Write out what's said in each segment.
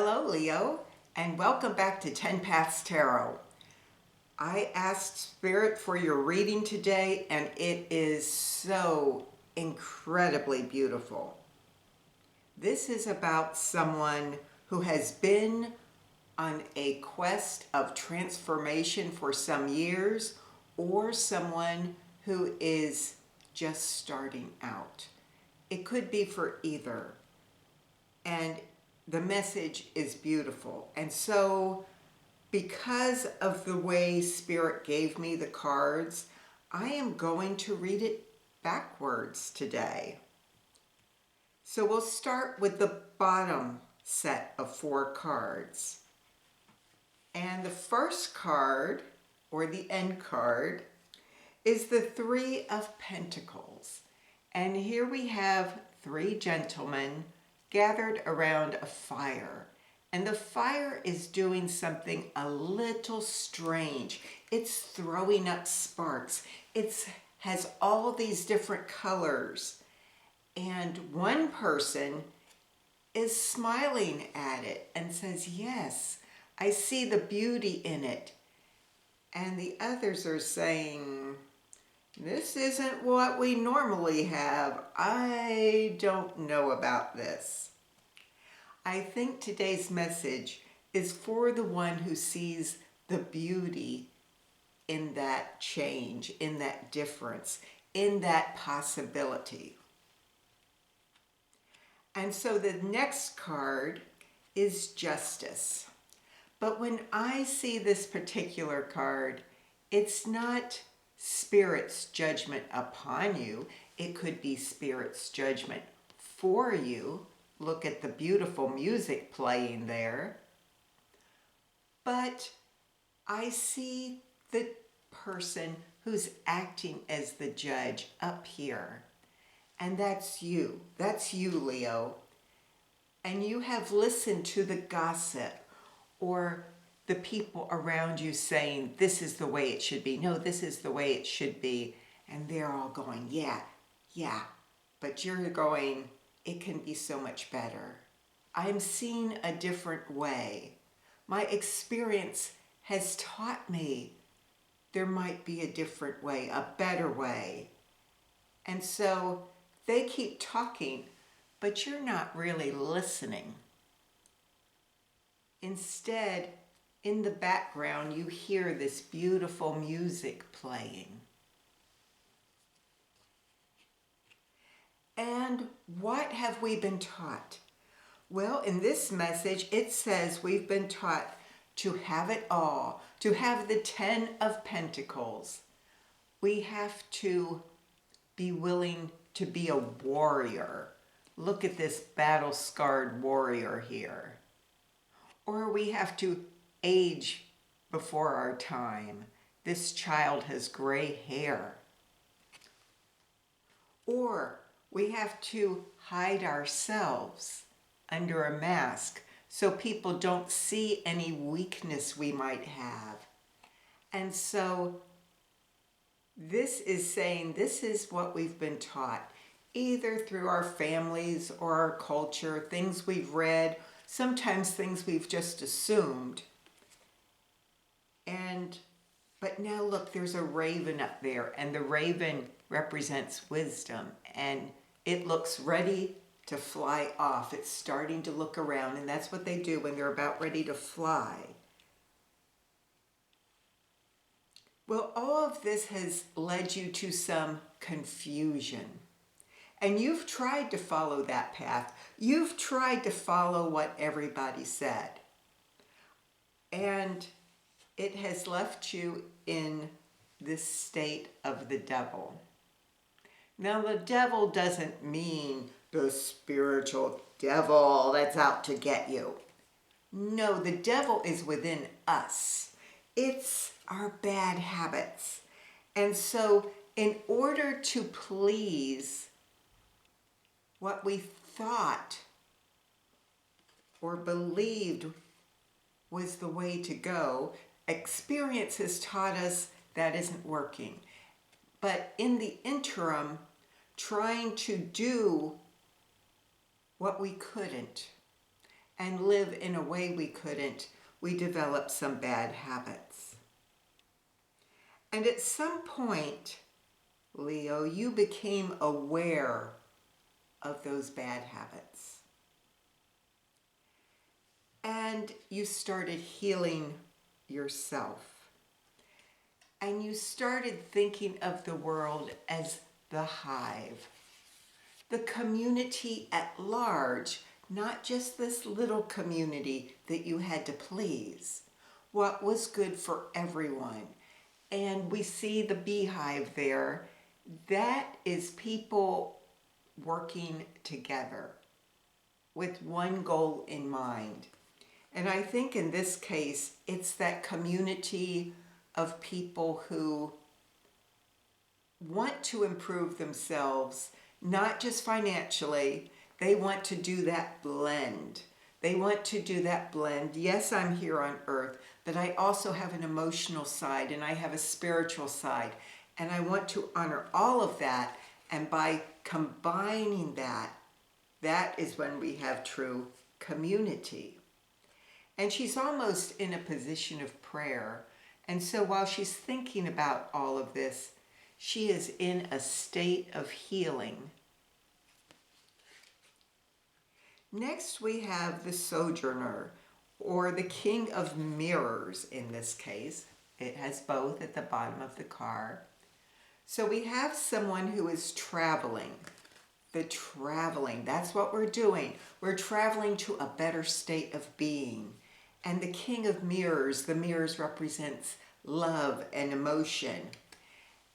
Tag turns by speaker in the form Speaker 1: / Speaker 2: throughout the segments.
Speaker 1: Hello, Leo, and welcome back to TenPaths Tarot. I asked Spirit for your reading today, and it is so incredibly beautiful. This is about someone who has been on a quest of transformation for some years, or someone who is just starting out. It could be for either. And the message is beautiful. And so, because of the way Spirit gave me the cards, I am going to read it backwards today. So we'll start with the bottom set of 4 cards. And the first card, or the end card, is the 3 of Pentacles. And here we have 3 gentlemen gathered around a fire. And the fire is doing something a little strange. It's throwing up sparks. It has all these different colors. And one person is smiling at it and says, "Yes, I see the beauty in it." And the others are saying, "This isn't what we normally have. I don't know about this." I think today's message is for the one who sees the beauty in that change, in that difference, in that possibility. And so the next card is Justice. But when I see this particular card, it's not Spirit's judgment upon you. It could be Spirit's judgment for you. Look at the beautiful music playing there. But I see the person who's acting as the judge up here. And that's you. That's you, Leo. And you have listened to the gossip or the people around you saying, "This is the way it should be. No, this is the way it should be." And they're all going, yeah. But you're going, "It can be so much better. I'm seeing a different way. My experience has taught me there might be a different way, a better way." And so they keep talking, but you're not really listening. Instead, in the background, you hear this beautiful music playing. And what have we been taught? Well, in this message, it says we've been taught to have it all, to have the 10 of Pentacles. We have to be willing to be a warrior. Look at this battle-scarred warrior here. Or we have to age before our time. This child has gray hair. Or we have to hide ourselves under a mask so people don't see any weakness we might have. And so this is saying this is what we've been taught, either through our families or our culture, things we've read, sometimes things we've just assumed. But now look, there's a raven up there, and the raven represents wisdom, and it looks ready to fly off. It's starting to look around, and that's what they do when they're about ready to fly. Well, all of this has led you to some confusion. And you've tried to follow that path. You've tried to follow what everybody said. And it has left you in this state of the devil. Now, the devil doesn't mean the spiritual devil that's out to get you. No, the devil is within us. It's our bad habits. And so, in order to please what we thought or believed was the way to go, experience has taught us that isn't working. But in the interim, trying to do what we couldn't and live in a way we couldn't, we developed some bad habits. And at some point, Leo, you became aware of those bad habits. And you started healing yourself. And you started thinking of the world as the hive, the community at large, not just this little community that you had to please. What was good for everyone. And we see the beehive there. That is people working together with one goal in mind. And I think in this case, it's that community of people who want to improve themselves, not just financially. They want to do that blend. They want to do that blend. Yes, I'm here on earth, but I also have an emotional side and I have a spiritual side. And I want to honor all of that. And by combining that, that is when we have true community. And she's almost in a position of prayer. And so while she's thinking about all of this, she is in a state of healing. Next, we have the Sojourner, or the King of Mirrors in this case. It has both at the bottom of the card. So we have someone who is traveling. The traveling, that's what we're doing. We're traveling to a better state of being. And the King of Mirrors, the mirrors represents love and emotion.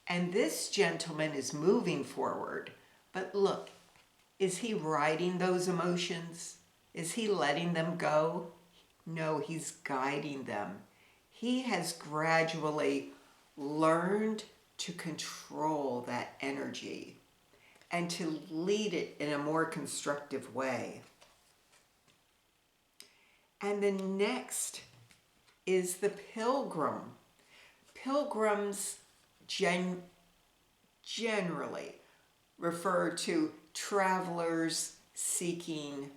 Speaker 1: And this gentleman is moving forward. But look, is he riding those emotions? Is he letting them go? No, he's guiding them. He has gradually learned to control that energy and to lead it in a more constructive way. And the next is the Pilgrim. Pilgrims generally refer to travelers seeking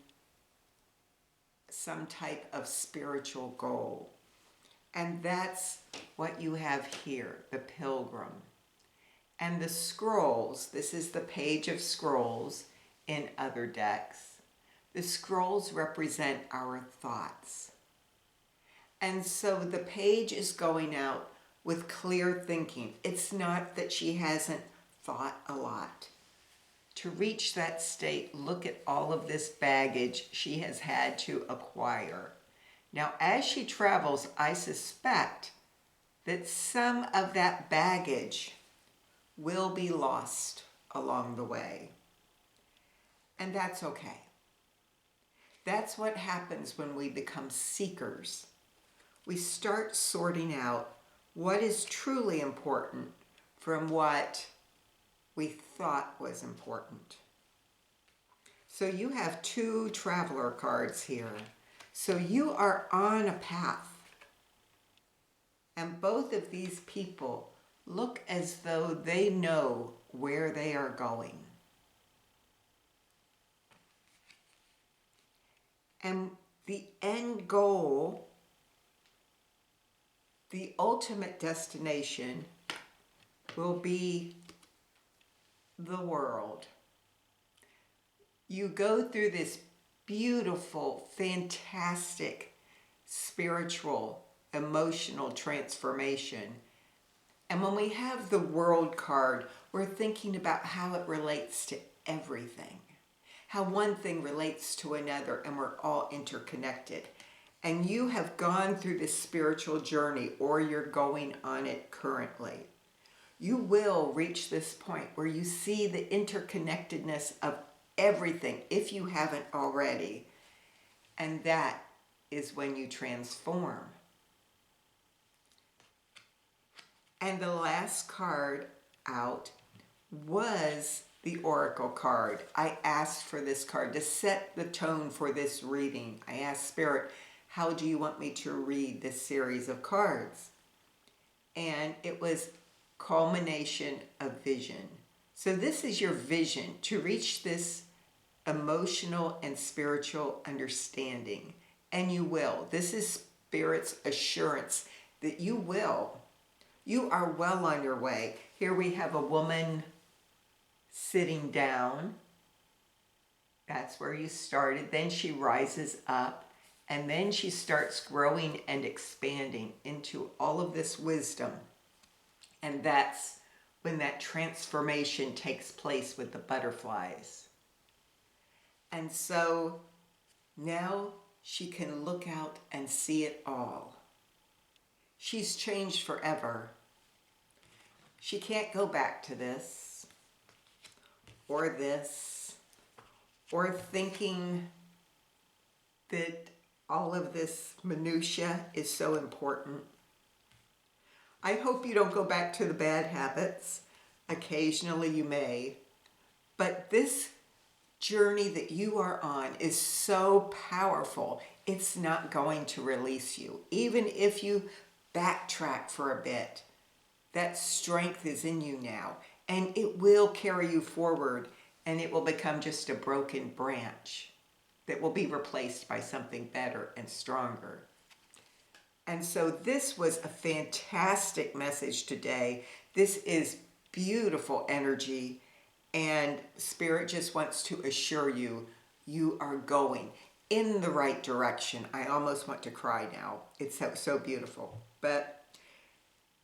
Speaker 1: some type of spiritual goal. And that's what you have here, the Pilgrim. And the scrolls, this is the Page of Scrolls in other decks. The scrolls represent our thoughts. And so the page is going out with clear thinking. It's not that she hasn't thought a lot. To reach that state, look at all of this baggage she has had to acquire. Now, as she travels, I suspect that some of that baggage will be lost along the way. And that's okay. That's what happens when we become seekers. We start sorting out what is truly important from what we thought was important. So you have two traveler cards here. So you are on a path. And both of these people look as though they know where they are going. And the end goal, the ultimate destination, will be the world. You go through this beautiful, fantastic, spiritual, emotional transformation. And when we have the World card, we're thinking about how it relates to everything. How one thing relates to another, and we're all interconnected. And you have gone through this spiritual journey, or you're going on it currently. You will reach this point where you see the interconnectedness of everything, if you haven't already. And that is when you transform. And the last card out was the Oracle card. I asked for this card to set the tone for this reading. I asked Spirit, how do you want me to read this series of cards? And it was culmination of vision. So this is your vision to reach this emotional and spiritual understanding. And you will. This is Spirit's assurance that you will. You are well on your way. Here we have a woman sitting down. That's where you started. Then she rises up. And then she starts growing and expanding into all of this wisdom. And that's when that transformation takes place with the butterflies. And so now she can look out and see it all. She's changed forever. She can't go back to this, or thinking that all of this minutia is so important. I hope you don't go back to the bad habits. Occasionally you may. But this journey that you are on is so powerful. It's not going to release you. Even if you backtrack for a bit, that strength is in you now. And it will carry you forward, and it will become just a broken branch that will be replaced by something better and stronger. And so this was a fantastic message today. This is beautiful energy, and Spirit just wants to assure you, you are going in the right direction. I almost want to cry now. It's so beautiful. But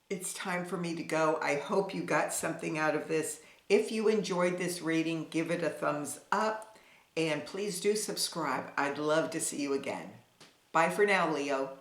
Speaker 1: it's time for me to go. I hope you got something out of this. If you enjoyed this reading, give it a thumbs up. And please do subscribe. I'd love to see you again. Bye for now, Leo.